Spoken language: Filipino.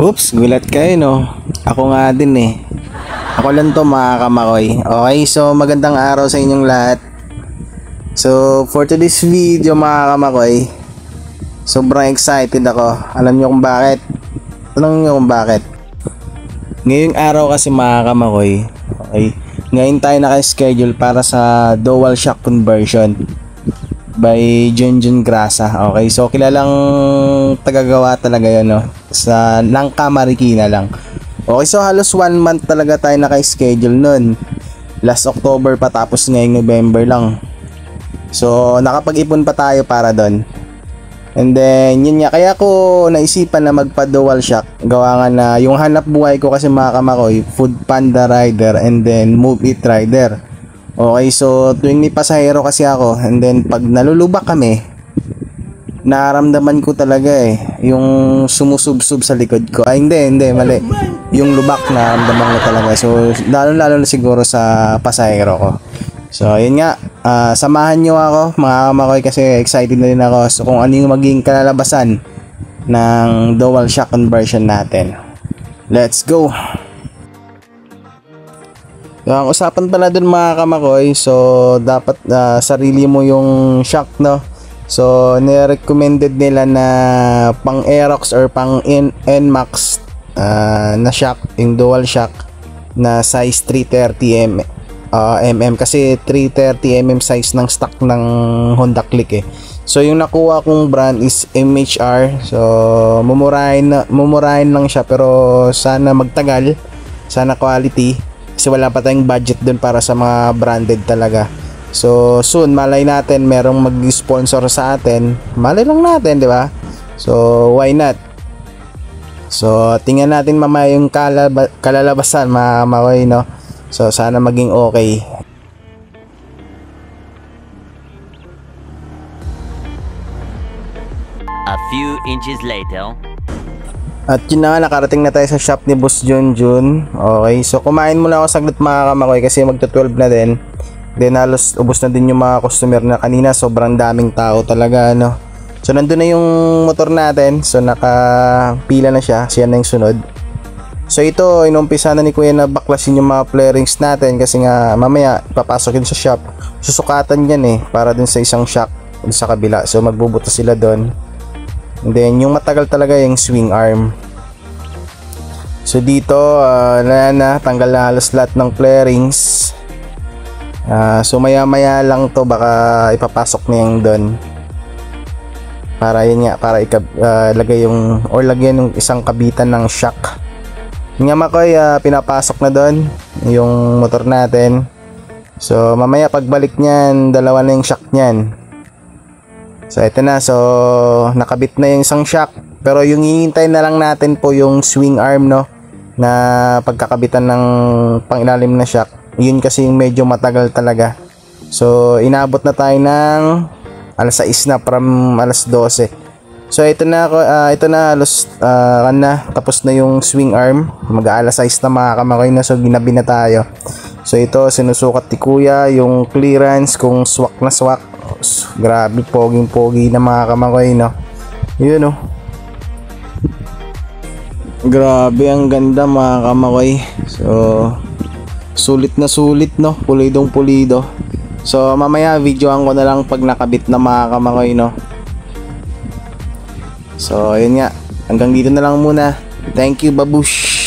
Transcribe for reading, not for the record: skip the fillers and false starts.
Oops, gulat kayo no. Ako nga din eh. Ako lang to mga kamakoy. Okay, so magandang araw sa inyong lahat. So for today's video mga kamakoy, sobrang excited ako. Alam nyo kung bakit? Alam nyo kung bakit? Ngayong araw kasi mga kamakoy, okay, ngayon tayo naka-schedule para sa dual shock conversion by Junjun Grasa. Okay, so kilalang tagagawa talaga yun, no? Sa Langka, Marikina lang. Okay, so halos 1 month talaga tayo naka-schedule nun. Last October pa, tapos ngayong November lang. So nakapag-ipon pa tayo para doon. And then yun nga, kaya ko naisipan na magpa-dual shock. Gawa nga na yung hanap buhay ko kasi mga kamakoy, Food Panda rider and then Move It rider. Okay, so tuwing may pasahero kasi ako, and then pag nalulubak kami, naramdaman ko talaga yung sumusubsub sa likod ko. Ay hindi, mali. Yung lubak naramdaman ko talaga. So lalo na siguro sa pasahero ko. So yun nga, samahan nyo ako mga kamakoy kasi excited na rin ako so kung ano yung maging kalalabasan ng dual shock conversion natin. Let's go! So, ang usapan pala dun mga kamakoy, so dapat sarili mo yung shock, no? So nirecommended nila na pang Aerox or pang NMAX na shock, yung dual shock na size 330 mm kasi 330 size ng stock ng Honda Click eh. So yung nakuha kong brand is MHR. So mumurahin lang siya, pero sana magtagal, sana quality, kasi wala pa tayong budget dun para sa mga branded talaga. So soon malay natin merong mag-sponsor sa atin, malay lang natin, di ba? So why not? So tingnan natin mamaya yung kalalabasan mga kamakoy, no? So sana maging okay. A few inches later. At yun na nga, nakarating na tayo sa shop ni Boss Junjun. Okay, so kumain muna ako saglit mga kamakoy kasi magto-12 na din. Then halos ubos na din yung mga customer na kanina, sobrang daming tao talaga, no? So nandun na yung motor natin. So nakapila na siya, siya na yung sunod. So ito, inumpisa na ni Kuya na baklasin yung mga flarings natin kasi nga mamaya papasokin sa shop. Susukatan yan para dun sa isang shock dun sa kabila. So magbubuto sila dun. And then yung matagal talaga yung swing arm. So dito, tanggal na halos lahat ng flarings. So maya maya lang to, baka ipapasok na yung dun. Para yun nga, para lagay yung, or lagyan yung isang kabitan ng shock. Nga makoy, pinapasok na doon yung motor natin. So mamaya pagbalik niyan, dalawa na yung shock niyan. So ito na, so nakabit na yung isang shock, pero yung hihintay na lang natin po yung swing arm, no, na pagkakabitan ng pangilalim na shock. Yun kasi yung medyo matagal talaga. So inabot na tayo ng alas 6 na from alas 12. So ito na halos tapos na yung swing arm. Mag-aalas 6 na mga kamakoy na, so ginabi na tayo. So ito sinusukat ni Kuya yung clearance kung swak na swak. Grabe, poging-pogi na mga kamakoy, no. Yun, no. Grabe, ang ganda mga kamakoy. So sulit na sulit, no. Pulidong pulido. So mamaya videoan ko na lang pag nakabit na mga kamakoy, no. So ayun nga, hanggang dito na lang muna. Thank you, babush.